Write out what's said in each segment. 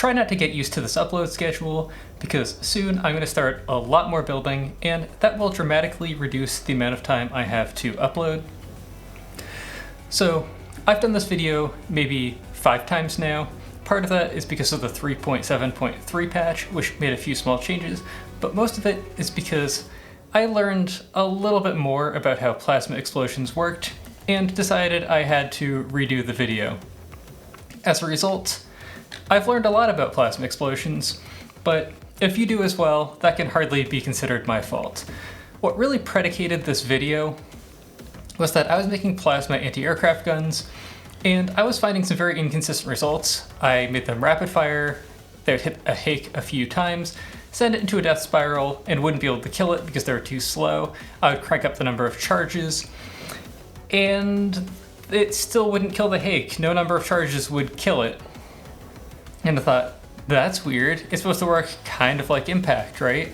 try not to get used to this upload schedule, because soon I'm going to start a lot more building, and that will dramatically reduce the amount of time I have to upload. So I've done this video maybe 5 times now. Part of that is because of the 3.7.3 patch, which made a few small changes, but most of it is because I learned a little bit more about how plasma explosions worked and decided I had to redo the video. As a result, I've learned a lot about plasma explosions, but if you do as well, that can hardly be considered my fault. What really predicated this video was that I was making plasma anti-aircraft guns, and I was finding some very inconsistent results. I made them rapid fire, they would hit a hake a few times, send it into a death spiral, and wouldn't be able to kill it because they were too slow. I would crank up the number of charges, and it still wouldn't kill the hake. No number of charges would kill it. And I thought, that's weird. It's supposed to work kind of like impact, right?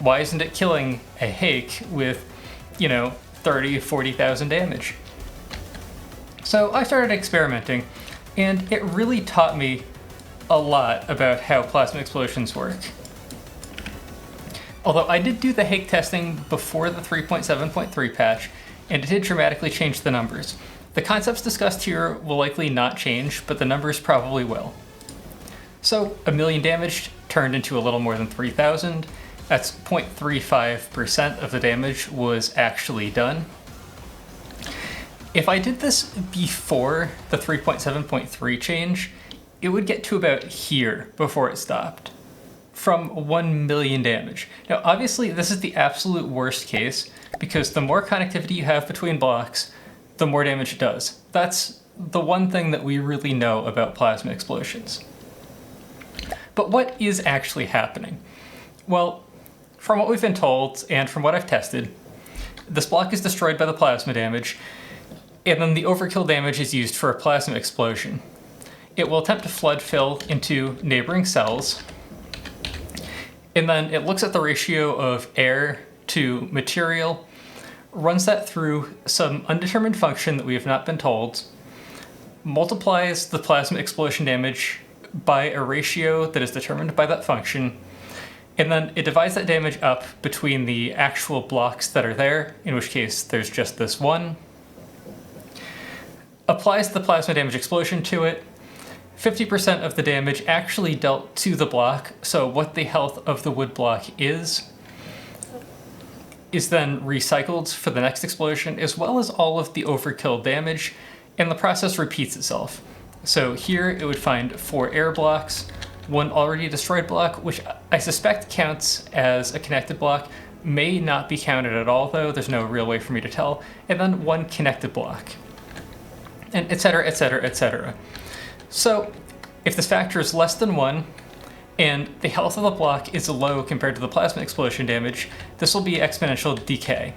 Why isn't it killing a hake with, 30, 40,000 damage? So I started experimenting, and it really taught me a lot about how plasma explosions work. Although I did do the hake testing before the 3.7.3 patch, and it did dramatically change the numbers. The concepts discussed here will likely not change, but the numbers probably will. So 1 million damage turned into a little more than 3,000. That's 0.35% of the damage was actually done. If I did this before the 3.7.3 change, it would get to about here before it stopped, from 1 million damage. Now obviously this is the absolute worst case, because the more connectivity you have between blocks, the more damage it does. That's the one thing that we really know about plasma explosions. But what is actually happening? Well, from what we've been told, and from what I've tested, this block is destroyed by the plasma damage, and then the overkill damage is used for a plasma explosion. It will attempt to flood fill into neighboring cells, and then it looks at the ratio of air to material, runs that through some undetermined function that we have not been told, multiplies the plasma explosion damage by a ratio that is determined by that function, and then it divides that damage up between the actual blocks that are there, in which case there's just this one, applies the plasma damage explosion to it. 50% of the damage actually dealt to the block, so what the health of the wood block is then recycled for the next explosion, as well as all of the overkill damage, and the process repeats itself. So here it would find 4 air blocks, 1 already destroyed block, which I suspect counts as a connected block, may not be counted at all though, there's no real way for me to tell, and then 1 connected block, and etc, etc, etc. So if this factor is less than 1, and the health of the block is low compared to the plasma explosion damage, this will be exponential decay.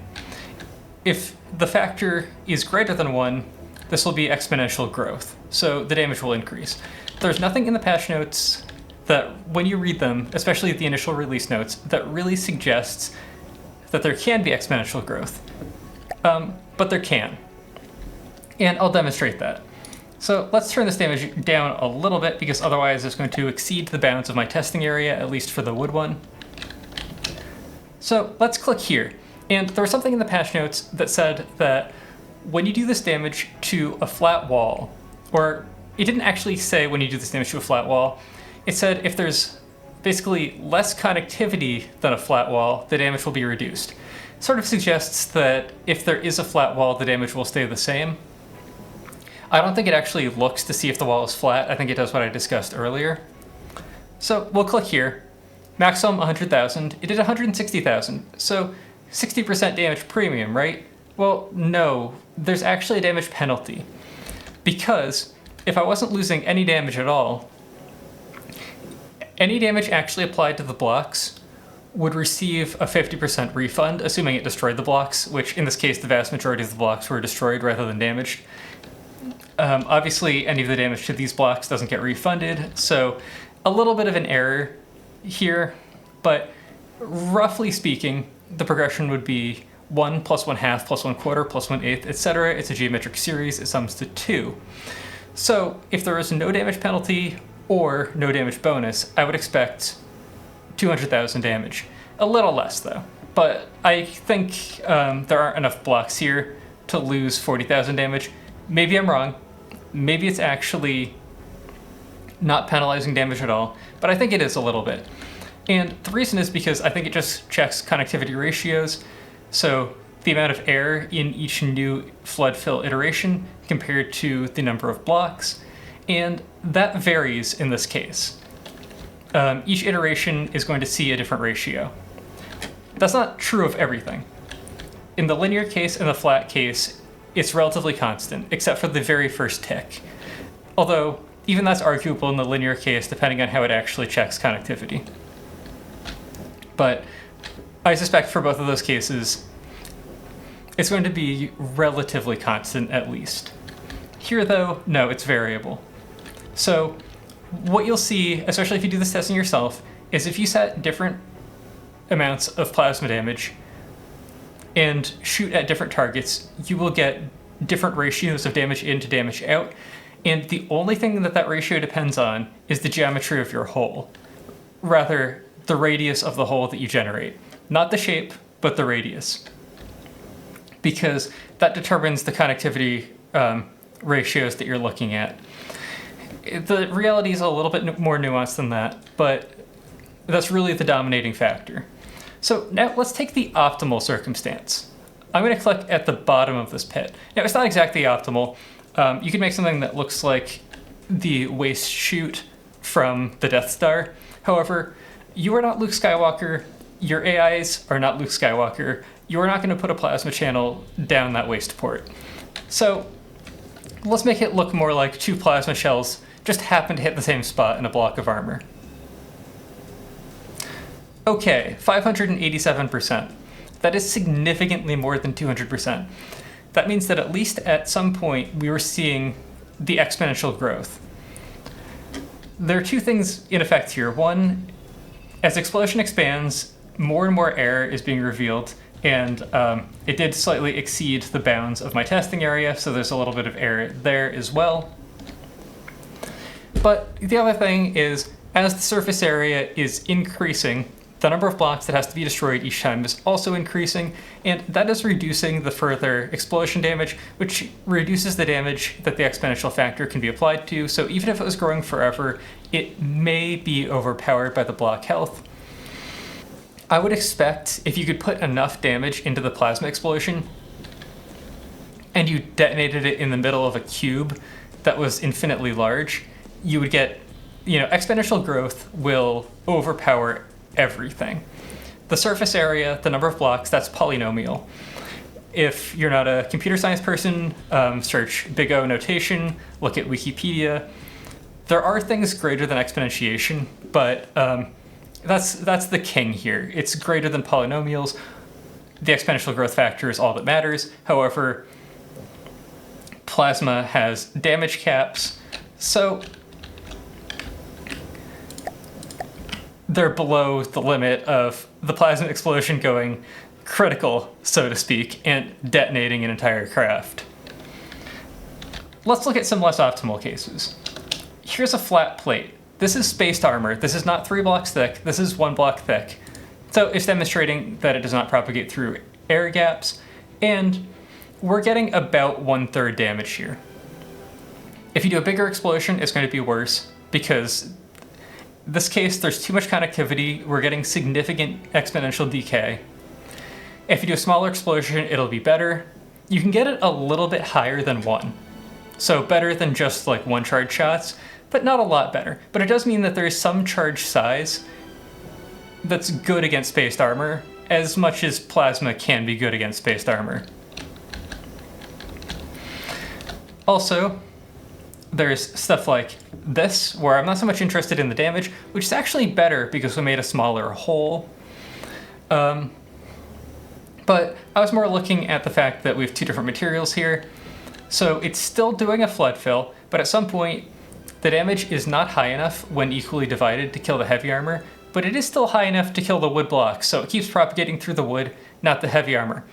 If the factor is greater than 1, this will be exponential growth, so the damage will increase. There's nothing in the patch notes that, when you read them, especially the initial release notes, that really suggests that there can be exponential growth. But there can. And I'll demonstrate that. So let's turn this damage down a little bit, because otherwise it's going to exceed the bounds of my testing area, at least for the wood one. So let's click here. And there was something in the patch notes that said that when you do this damage to a flat wall, or it didn't actually say when you do this damage to a flat wall, it said if there's basically less connectivity than a flat wall, the damage will be reduced. It sort of suggests that if there is a flat wall, the damage will stay the same. I don't think it actually looks to see if the wall is flat. I think it does what I discussed earlier. So we'll click here. Maximum 100,000. It did 160,000. So 60% damage premium, right? Well, no. There's actually a damage penalty. Because if I wasn't losing any damage at all, any damage actually applied to the blocks would receive a 50% refund, assuming it destroyed the blocks, which in this case the vast majority of the blocks were destroyed rather than damaged. Obviously, any of the damage to these blocks doesn't get refunded, so a little bit of an error here, but roughly speaking, the progression would be 1 plus 1/2 plus 1/4 plus 1/8, etc. It's a geometric series, it sums to 2. So if there is no damage penalty or no damage bonus, I would expect 200,000 damage. A little less though, but I think there aren't enough blocks here to lose 40,000 damage. Maybe I'm wrong. Maybe it's actually not penalizing damage at all, but I think it is a little bit. And the reason is because I think it just checks connectivity ratios. So the amount of air in each new flood fill iteration compared to the number of blocks. And that varies in this case. Each iteration is going to see a different ratio. That's not true of everything. In the linear case and the flat case, it's relatively constant, except for the very first tick. Although, even that's arguable in the linear case, depending on how it actually checks connectivity. But I suspect for both of those cases, it's going to be relatively constant at least. Here though, no, it's variable. So what you'll see, especially if you do this testing yourself, is if you set different amounts of plasma damage and shoot at different targets, you will get different ratios of damage in to damage out. And the only thing that that ratio depends on is the geometry of your hole. Rather, the radius of the hole that you generate. Not the shape, but the radius. Because that determines the connectivity ratios that you're looking at. The reality is a little bit more nuanced than that, but that's really the dominating factor. So now let's take the optimal circumstance. I'm going to click at the bottom of this pit. Now it's not exactly optimal. You could make something that looks like the waste chute from the Death Star. However, you are not Luke Skywalker. Your AIs are not Luke Skywalker. You are not going to put a plasma channel down that waste port. So let's make it look more like two plasma shells just happen to hit the same spot in a block of armor. Okay, 587%. That is significantly more than 200%. That means that at least at some point we were seeing the exponential growth. There are two things in effect here. One, as explosion expands, more and more air is being revealed, and it did slightly exceed the bounds of my testing area, so there's a little bit of air there as well. But the other thing is, as the surface area is increasing, the number of blocks that has to be destroyed each time is also increasing, and that is reducing the further explosion damage, which reduces the damage that the exponential factor can be applied to. So even if it was growing forever, it may be overpowered by the block health. I would expect if you could put enough damage into the plasma explosion and you detonated it in the middle of a cube that was infinitely large, you would get, exponential growth will overpower everything. The surface area, the number of blocks, that's polynomial. If you're not a computer science person, search Big O notation, look at Wikipedia. There are things greater than exponentiation, but that's the king here. It's greater than polynomials. The exponential growth factor is all that matters. However, plasma has damage caps, so they're below the limit of the plasma explosion going critical, so to speak, and detonating an entire craft. Let's look at some less optimal cases. Here's a flat plate. This is spaced armor. This is not 3 blocks thick. This is 1 block thick. So it's demonstrating that it does not propagate through air gaps, and we're getting about 1/3 damage here. If you do a bigger explosion, it's going to be worse, because in this case, there's too much connectivity. We're getting significant exponential decay. If you do a smaller explosion, it'll be better. You can get it a little bit higher than 1. So better than just like 1 charge shots, but not a lot better. But it does mean that there is some charge size that's good against spaced armor, as much as plasma can be good against spaced armor. Also, there's stuff like this, where I'm not so much interested in the damage, which is actually better because we made a smaller hole. But I was more looking at the fact that we have 2 different materials here. So it's still doing a flood fill, but at some point, the damage is not high enough when equally divided to kill the heavy armor, but it is still high enough to kill the wood blocks, so it keeps propagating through the wood, not the heavy armor.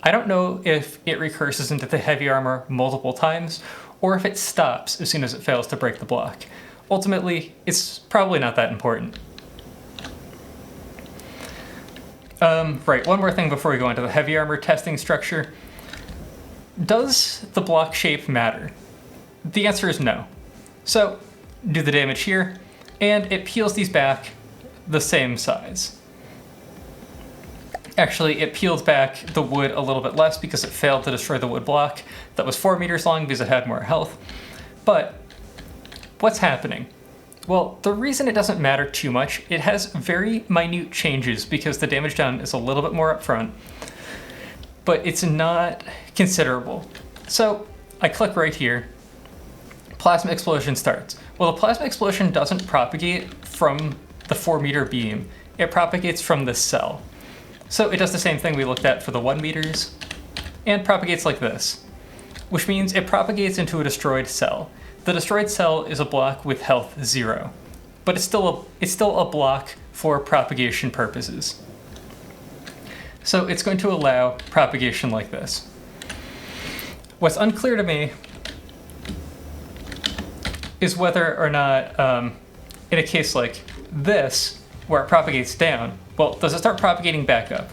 I don't know if it recurses into the heavy armor multiple times, or if it stops as soon as it fails to break the block. ultimately, it's probably not that important. Right, one more thing before we go into the heavy armor testing structure. Does the block shape matter? The answer is no. So, do the damage here, and it peels these back the same size. Actually, it peeled back the wood a little bit less because it failed to destroy the wood block that was 4 meters long because it had more health. But what's happening? Well, the reason it doesn't matter too much, it has very minute changes because the damage done is a little bit more upfront, but it's not considerable. So I click right here, plasma explosion starts. Well, the plasma explosion doesn't propagate from the 4-meter beam, it propagates from this cell. So it does the same thing we looked at for the 1 meters, and propagates like this, which means it propagates into a destroyed cell. The destroyed cell is a block with health 0, but it's still a block for propagation purposes. So it's going to allow propagation like this. What's unclear to me is whether or not, in a case like this, where it propagates down, well, does it start propagating back up?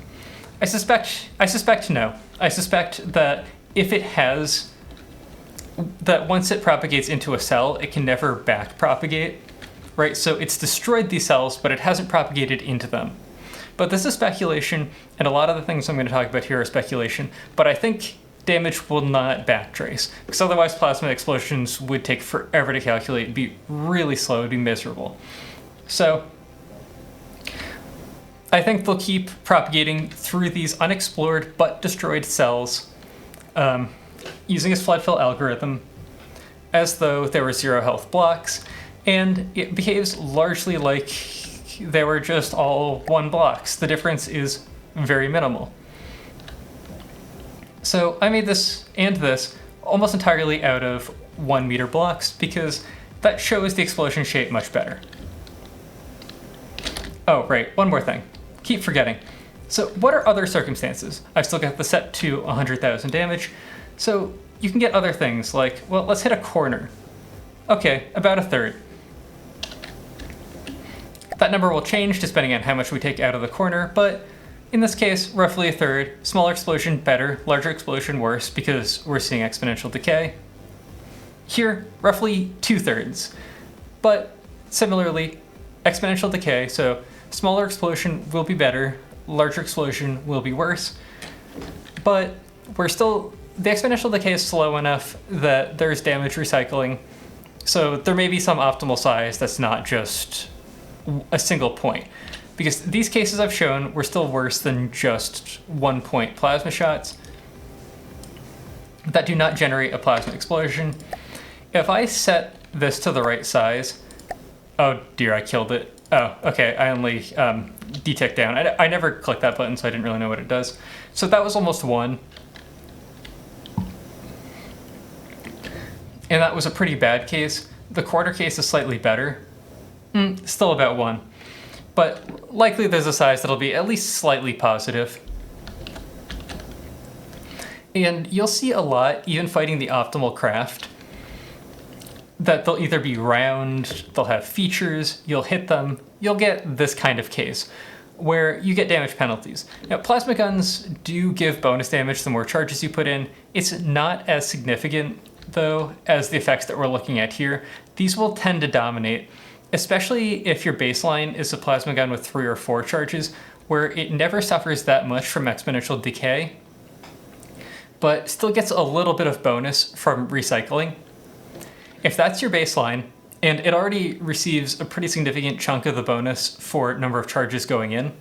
I suspect no. I suspect that if it has, that once it propagates into a cell, it can never back propagate, right? So it's destroyed these cells, but it hasn't propagated into them. But this is speculation, and a lot of the things I'm going to talk about here are speculation, but I think damage will not backtrace, because otherwise plasma explosions would take forever to calculate, it'd be really slow, it'd be miserable. So I think they'll keep propagating through these unexplored but destroyed cells, using his flood fill algorithm as though there were 0 health blocks, and it behaves largely like they were just all 1 blocks. The difference is very minimal. So I made this and this almost entirely out of 1 meter blocks because that shows the explosion shape much better. Oh, right, one more thing. Keep forgetting. So what are other circumstances? I've still got the set to 100,000 damage, so you can get other things like, well, let's hit a corner. Okay, about a third. That number will change depending on how much we take out of the corner, but in this case, roughly a third. Smaller explosion, better. Larger explosion, worse, because we're seeing exponential decay. Here, roughly 2/3. But similarly, exponential decay, so smaller explosion will be better, larger explosion will be worse, but the exponential decay is slow enough that there's damage recycling, so there may be some optimal size that's not just a single point. Because these cases I've shown were still worse than just 1-point plasma shots that do not generate a plasma explosion. If I set this to the right size, oh dear, I killed it. Oh, okay, I only detick down. I never clicked that button, so I didn't really know what it does. So that was almost 1. And that was a pretty bad case. The quarter case is slightly better. Still about 1. But likely there's a size that'll be at least slightly positive. And you'll see a lot, even fighting the optimal craft, that they'll either be round, they'll have features, you'll hit them, you'll get this kind of case, where you get damage penalties. Now, plasma guns do give bonus damage the more charges you put in. It's not as significant, though, as the effects that we're looking at here. These will tend to dominate, especially if your baseline is a plasma gun with 3 or 4 charges, where it never suffers that much from exponential decay, but still gets a little bit of bonus from recycling. If that's your baseline, and it already receives a pretty significant chunk of the bonus for number of charges going in,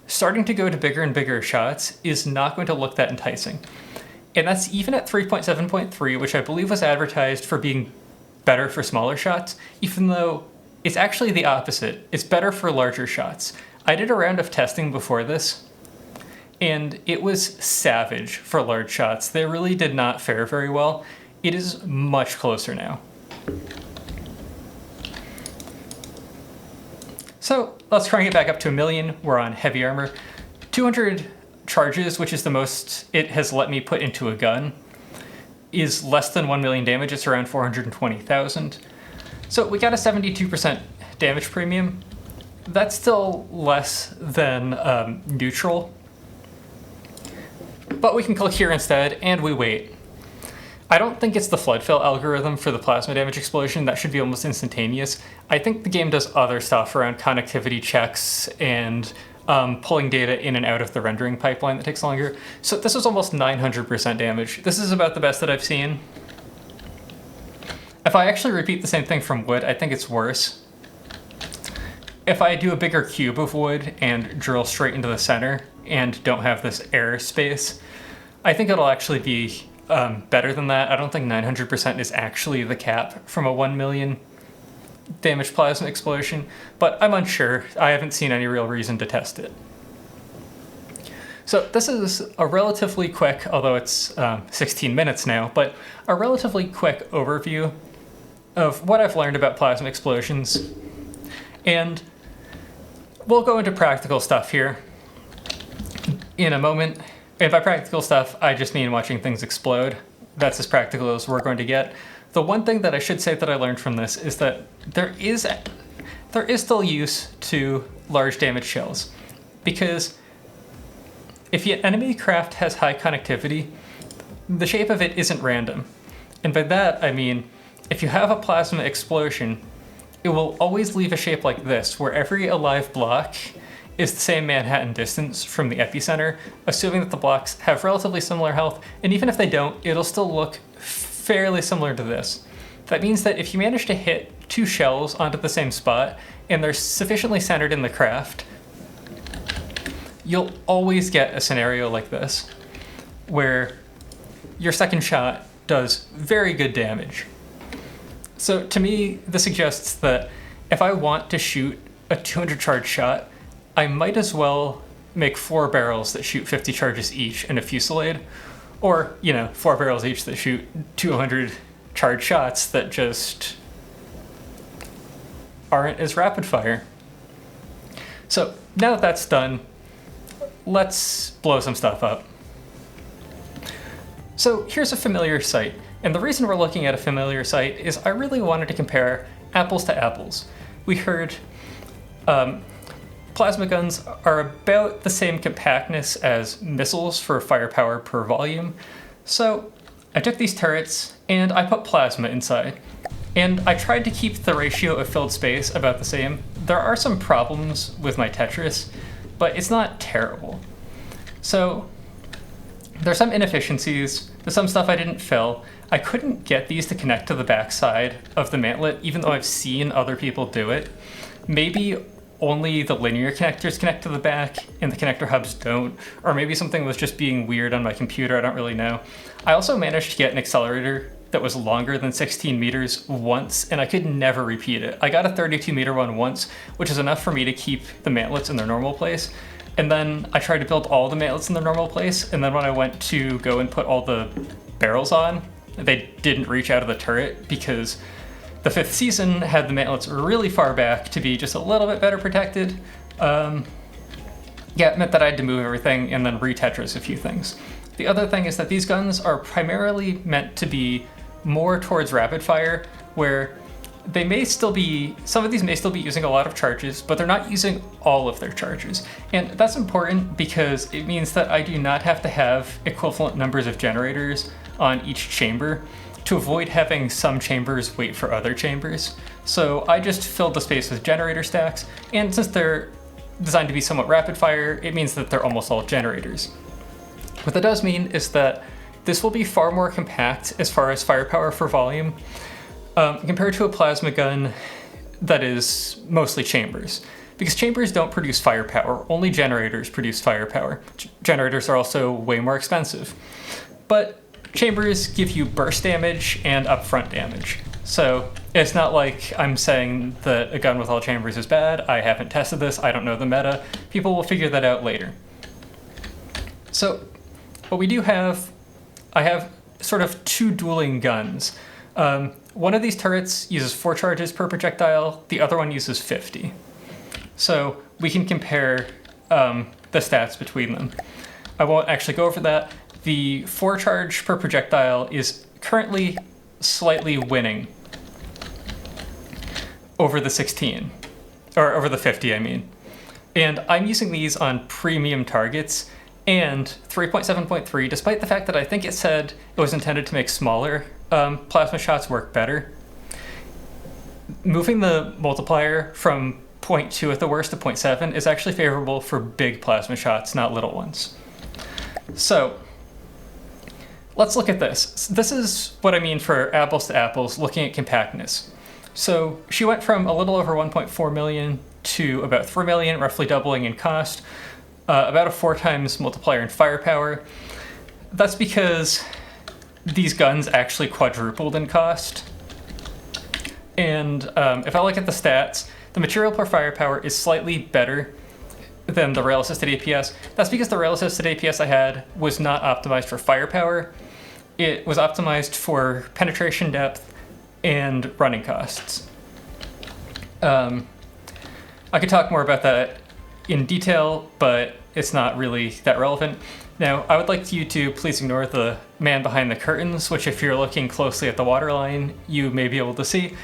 starting to go to bigger and bigger shots is not going to look that enticing. And that's even at 3.7.3, which I believe was advertised for being better for smaller shots, even though it's actually the opposite. It's better for larger shots. I did a round of testing before this, and it was savage for large shots. They really did not fare very well. It is much closer now. So let's crank it back up to 1,000,000. We're on heavy armor. 200 charges, which is the most it has let me put into a gun, is less than 1,000,000 damage. It's around 420,000. So we got a 72% damage premium. That's still less than neutral. But we can click here instead, and we wait. I don't think it's the flood fill algorithm for the plasma damage explosion. That should be almost instantaneous. I think the game does other stuff around connectivity checks and pulling data in and out of the rendering pipeline that takes longer. So this was almost 900% damage. This is about the best that I've seen. If I actually repeat the same thing from wood, I think it's worse. If I do a bigger cube of wood and drill straight into the center and don't have this air space, I think it'll actually be better than that. I don't think 900% is actually the cap from a 1 million damage plasma explosion, but I'm unsure. I haven't seen any real reason to test it. So this is a relatively quick, although it's 16 minutes now, but a relatively quick overview of what I've learned about plasma explosions. And we'll go into practical stuff here in a moment. And by practical stuff, I just mean watching things explode. That's as practical as we're going to get. The one thing that I should say that I learned from this is that there is still use to large damage shells, because if an enemy craft has high connectivity, the shape of it isn't random. And by that, I mean, if you have a plasma explosion, it will always leave a shape like this, where every alive block is the same Manhattan distance from the epicenter, assuming that the blocks have relatively similar health, and even if they don't, it'll still look fairly similar to this. That means that if you manage to hit 2 shells onto the same spot, and they're sufficiently centered in the craft, you'll always get a scenario like this, where your second shot does very good damage. So to me, this suggests that if I want to shoot a 200 charge shot, I might as well make 4 barrels that shoot 50 charges each in a fusillade, or, 4 barrels each that shoot 200 charge shots that just aren't as rapid fire. So now that that's done, let's blow some stuff up. So here's a familiar site, and the reason we're looking at a familiar site is I really wanted to compare apples to apples. We heard plasma guns are about the same compactness as missiles for firepower per volume. So I took these turrets and I put plasma inside. And I tried to keep the ratio of filled space about the same. There are some problems with my Tetris, but it's not terrible. So there's some inefficiencies, there's some stuff I didn't fill. I couldn't get these to connect to the back side of the mantlet, even though I've seen other people do it. Maybe only the linear connectors connect to the back and the connector hubs don't, or maybe something was just being weird on my computer, I don't really know. I also managed to get an accelerator that was longer than 16 meters once, and I could never repeat it. I got a 32 meter one once, which is enough for me to keep the mantlets in their normal place. And then I tried to build all the mantlets in their normal place, and then when I went to go and put all the barrels on, they didn't reach out of the turret because the 5th season had the mantlets really far back to be just a little bit better protected. Yeah, it meant that I had to move everything and then re-Tetris a few things. The other thing is that these guns are primarily meant to be more towards rapid fire, where they may still be, some of these may still be using a lot of charges, but they're not using all of their charges. And that's important because it means that I do not have to have equivalent numbers of generators on each chamber to avoid having some chambers wait for other chambers. So I just filled the space with generator stacks, and since they're designed to be somewhat rapid fire, it means that they're almost all generators. What that does mean is that this will be far more compact as far as firepower for volume, compared to a plasma gun that is mostly chambers. Because chambers don't produce firepower, only generators produce firepower. Generators are also way more expensive. But chambers give you burst damage and upfront damage. So it's not like I'm saying that a gun with all chambers is bad. I haven't tested this, I don't know the meta. People will figure that out later. So what we do have, I have sort of 2 dueling guns. One of these turrets uses 4 charges per projectile, the other one uses 50. So we can compare the stats between them. I won't actually go over that. The 4 charge per projectile is currently slightly winning. over the 16, or over the 50, I mean. And I'm using these on premium targets, and 3.7.3, despite the fact that I think it said it was intended to make smaller plasma shots work better, moving the multiplier from 0.2 at the worst to 0.7 is actually favorable for big plasma shots, not little ones. So let's look at this. This is what I mean for apples to apples, looking at compactness. So she went from a little over 1.4 million to about 3 million, roughly doubling in cost, about a 4 times multiplier in firepower. That's because these guns actually quadrupled in cost. And if I look at the stats, the material per firepower is slightly better than the rail-assisted APS. That's because the rail-assisted APS I had was not optimized for firepower. It was optimized for penetration depth and running costs. I could talk more about that in detail, but it's not really that relevant. Now, I would like you to please ignore the man behind the curtains, which if you're looking closely at the waterline, you may be able to see.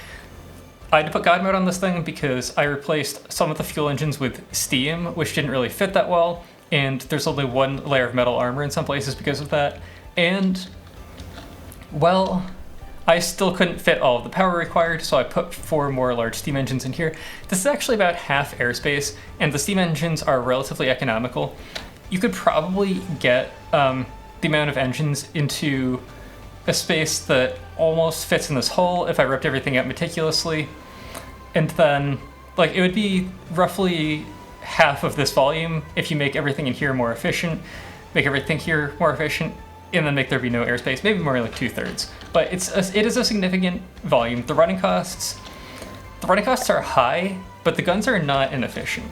I had to put God mode on this thing because I replaced some of the fuel engines with steam, which didn't really fit that well, and there's only one layer of metal armor in some places because of that. And, well, I still couldn't fit all of the power required, so I put 4 more large steam engines in here. This is actually about half airspace, and the steam engines are relatively economical. You could probably get the amount of engines into a space that almost fits in this hole if I ripped everything out meticulously. And then, like, it would be roughly half of this volume if you make everything in here more efficient, make everything here more efficient, and then make there be no airspace, maybe more like 2/3. But it is a significant volume. The running costs are high, but the guns are not inefficient.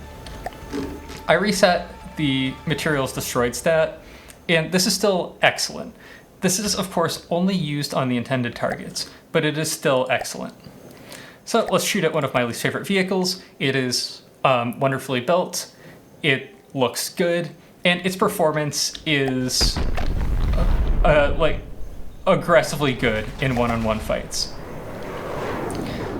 I reset the materials destroyed stat, and this is still excellent. This is, of course, only used on the intended targets, but it is still excellent. So let's shoot at one of my least favorite vehicles. It is wonderfully built, it looks good, and its performance is like aggressively good in one-on-one fights.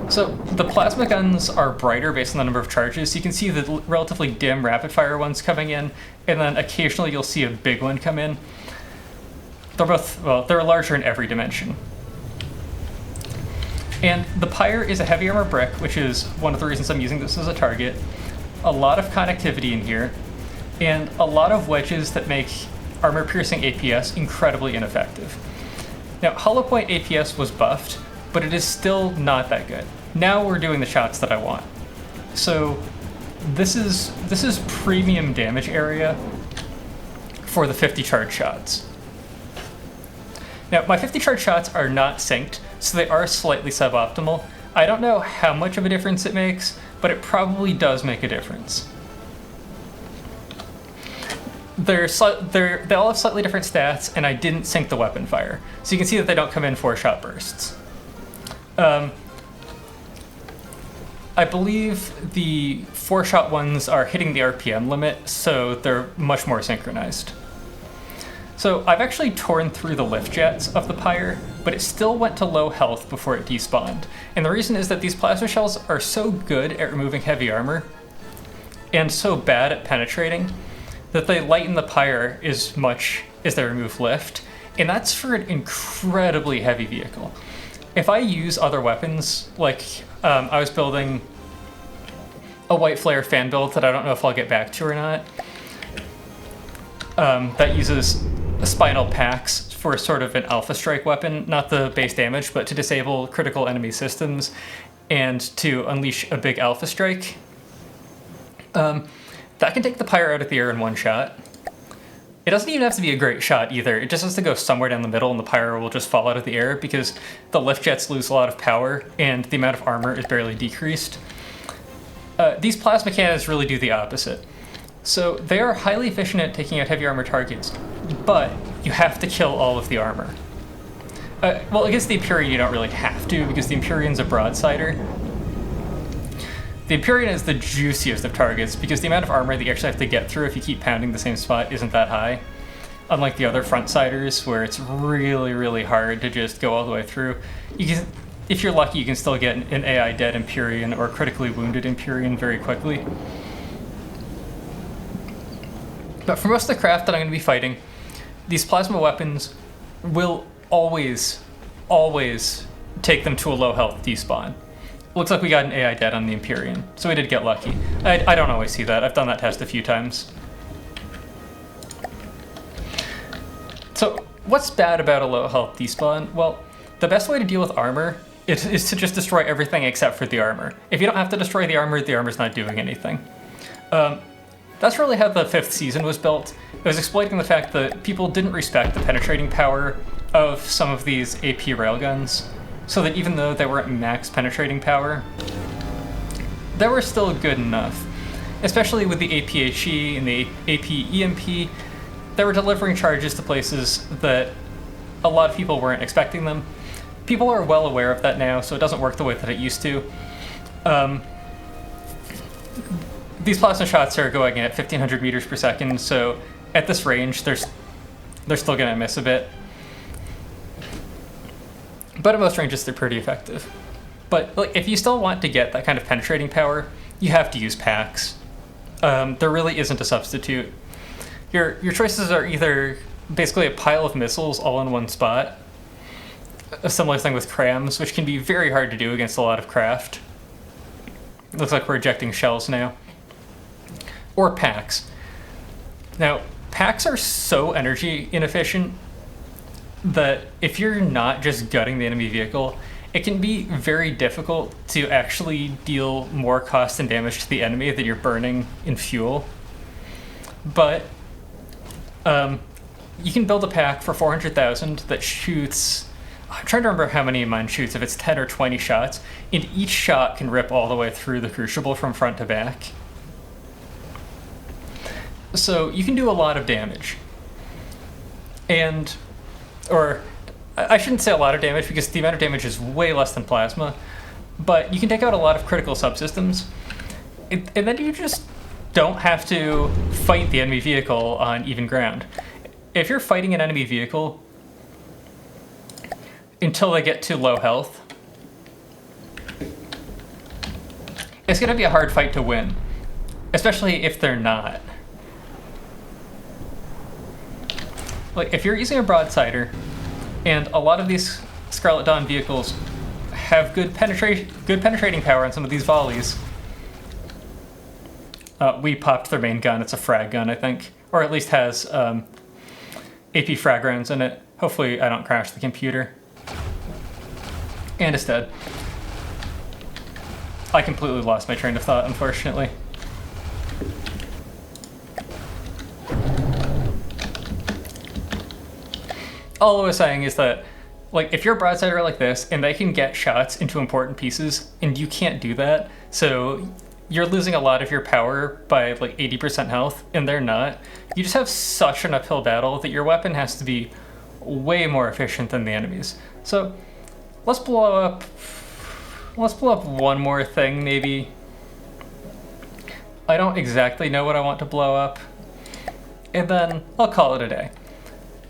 So the plasma guns are brighter based on the number of charges. You can see the relatively dim rapid-fire ones coming in, and then occasionally you'll see a big one come in. They're both, well, they're larger in every dimension. And the Pyre is a heavy armor brick, which is one of the reasons I'm using this as a target. A lot of connectivity in here, and a lot of wedges that make armor-piercing APS incredibly ineffective. Now, hollow point APS was buffed, but it is still not that good. Now we're doing the shots that I want. So this is premium damage area for the 50 charge shots. Now, my 50 charge shots are not synced, so they are slightly suboptimal. I don't know how much of a difference it makes, but it probably does make a difference. They all have slightly different stats, and I didn't sync the weapon fire. So you can see that they don't come in 4-shot bursts. I believe the 4-shot ones are hitting the RPM limit, so they're much more synchronized. So I've actually torn through the lift jets of the Pyre, but it still went to low health before it despawned. And the reason is that these plasma shells are so good at removing heavy armor, and so bad at penetrating, that they lighten the Pyre as much as they remove lift, and that's for an incredibly heavy vehicle. If I use other weapons, like I was building a white flare fan build that I don't know if I'll get back to or not, that uses spinal packs for sort of an alpha strike weapon, not the base damage, but to disable critical enemy systems and to unleash a big alpha strike. That can take the Pyre out of the air in one shot. It doesn't even have to be a great shot either. It just has to go somewhere down the middle and the Pyre will just fall out of the air because the lift jets lose a lot of power and the amount of armor is barely decreased. These plasma cannons really do the opposite. So they are highly efficient at taking out heavy armor targets, but you have to kill all of the armor. Well, against the Empyrean you don't really have to because the Empyrean's a broadsider. The Empyrean is the juiciest of targets because the amount of armor that you actually have to get through if you keep pounding the same spot isn't that high. Unlike the other frontsiders where it's really, really hard to just go all the way through. if you're lucky, you can still get an AI dead Empyrean or critically wounded Empyrean very quickly. But for most of the craft that I'm going to be fighting, these plasma weapons will always take them to a low health despawn. Looks like we got an AI dead on the Empyrean, so we did get lucky. I don't always see that. I've done that test a few times. So what's bad about a low health despawn? Well, the best way to deal with armor is to just destroy everything except for the armor. If you don't have to destroy the armor's not doing anything. That's really how the 5th season was built. It was exploiting the fact that people didn't respect the penetrating power of some of these AP railguns, so that even though they weren't max penetrating power, they were still good enough. Especially with the APHE and the AP EMP, they were delivering charges to places that a lot of people weren't expecting them. People are well aware of that now, so it doesn't work the way that it used to. These plasma shots are going at 1500 meters per second, so at this range, they're still gonna miss a bit. But at most ranges, they're pretty effective. But like, if you still want to get that kind of penetrating power, you have to use packs. There really isn't a substitute. Your choices are either basically a pile of missiles all in one spot, a similar thing with crams, which can be very hard to do against a lot of craft. Looks like we're ejecting shells now. Or packs. Now, packs are so energy inefficient that if you're not just gutting the enemy vehicle, it can be very difficult to actually deal more cost and damage to the enemy than you're burning in fuel. But you can build a pack for 400,000 that shoots, I'm trying to remember how many mine shoots, if it's 10 or 20 shots, and each shot can rip all the way through the Crucible from front to back. So you can do a lot of damage. Or I shouldn't say a lot of damage because the amount of damage is way less than plasma, but you can take out a lot of critical subsystems, and then you just don't have to fight the enemy vehicle on even ground. If you're fighting an enemy vehicle until they get to low health, it's going to be a hard fight to win, especially if they're not. Like, if you're using a broadsider, and a lot of these Scarlet Dawn vehicles have good penetrating power on some of these volleys. We popped their main gun. It's a frag gun, I think, or at least has AP frag rounds in it. Hopefully I don't crash the computer. And it's dead. I completely lost my train of thought, unfortunately. All I was saying is that, like, if you're a broadsider like this, and they can get shots into important pieces, and you can't do that, so you're losing a lot of your power by, like, 80% health, and they're not, you just have such an uphill battle that your weapon has to be way more efficient than the enemy's. So, let's blow up one more thing, maybe. I don't exactly know what I want to blow up, and then I'll call it a day.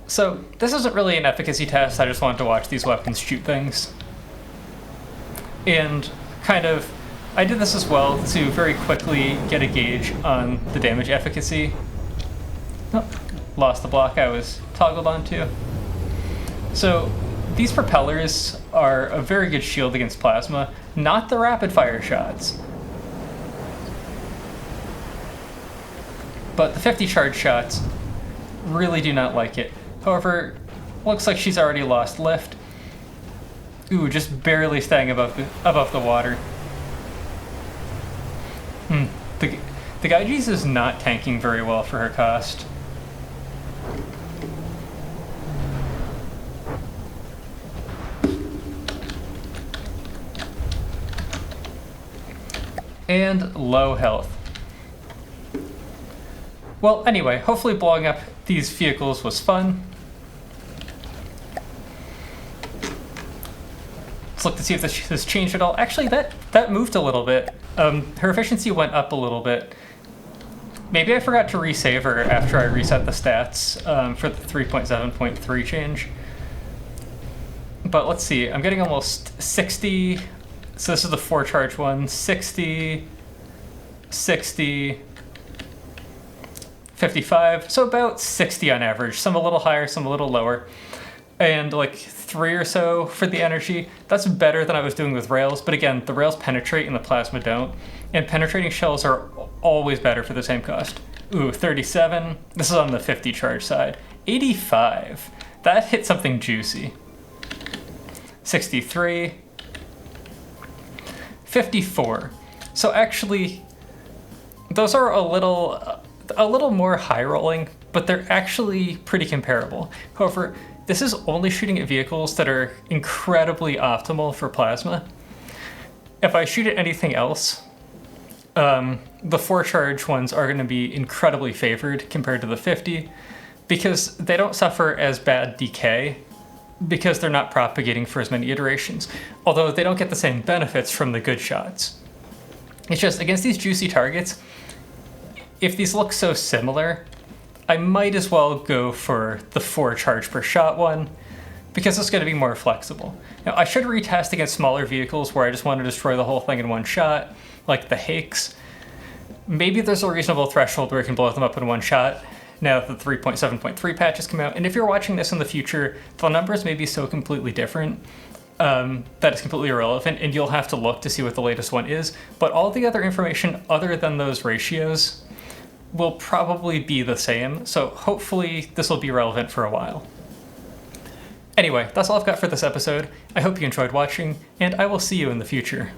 So, this isn't really an efficacy test, I just wanted to watch these weapons shoot things. And kind of, I did this as well to very quickly get a gauge on the damage efficacy. Oh, lost the block I was toggled onto. So, these propellers are a very good shield against plasma, not the rapid fire shots. But the 50 charge shots really do not like it. However, looks like she's already lost lift. Ooh, just barely staying above the water. The Gaijis is not tanking very well for her cost. And low health. Well, anyway, hopefully blowing up these vehicles was fun. Let's look to see if this has changed at all. Actually, that moved a little bit. Her efficiency went up a little bit. Maybe I forgot to resave her after I reset the stats for the 3.7.3 change. But let's see, I'm getting almost 60. So this is the 4 charge one. 60, 60, 55. So about 60 on average. Some a little higher, some a little lower. And like 3 or so for the energy. That's better than I was doing with rails. But again, the rails penetrate and the plasma don't. And penetrating shells are always better for the same cost. Ooh, 37. This is on the 50 charge side. 85. That hit something juicy. 63. 54. So actually, those are a little more high rolling, but they're actually pretty comparable. However, this is only shooting at vehicles that are incredibly optimal for plasma. If I shoot at anything else, the 4 charge ones are going to be incredibly favored compared to the 50 because they don't suffer as bad decay because they're not propagating for as many iterations, although they don't get the same benefits from the good shots. It's just, against these juicy targets, if these look so similar, I might as well go for the 4 charge per shot one, because it's going to be more flexible. Now, I should retest against smaller vehicles where I just want to destroy the whole thing in one shot, like the Hakes. Maybe there's a reasonable threshold where you can blow them up in one shot, now that the 3.7.3 patch has come out. And if you're watching this in the future, the numbers may be so completely different that it's completely irrelevant, and you'll have to look to see what the latest one is. But all the other information other than those ratios will probably be the same, so hopefully this will be relevant for a while. Anyway, that's all I've got for this episode. I hope you enjoyed watching, and I will see you in the future.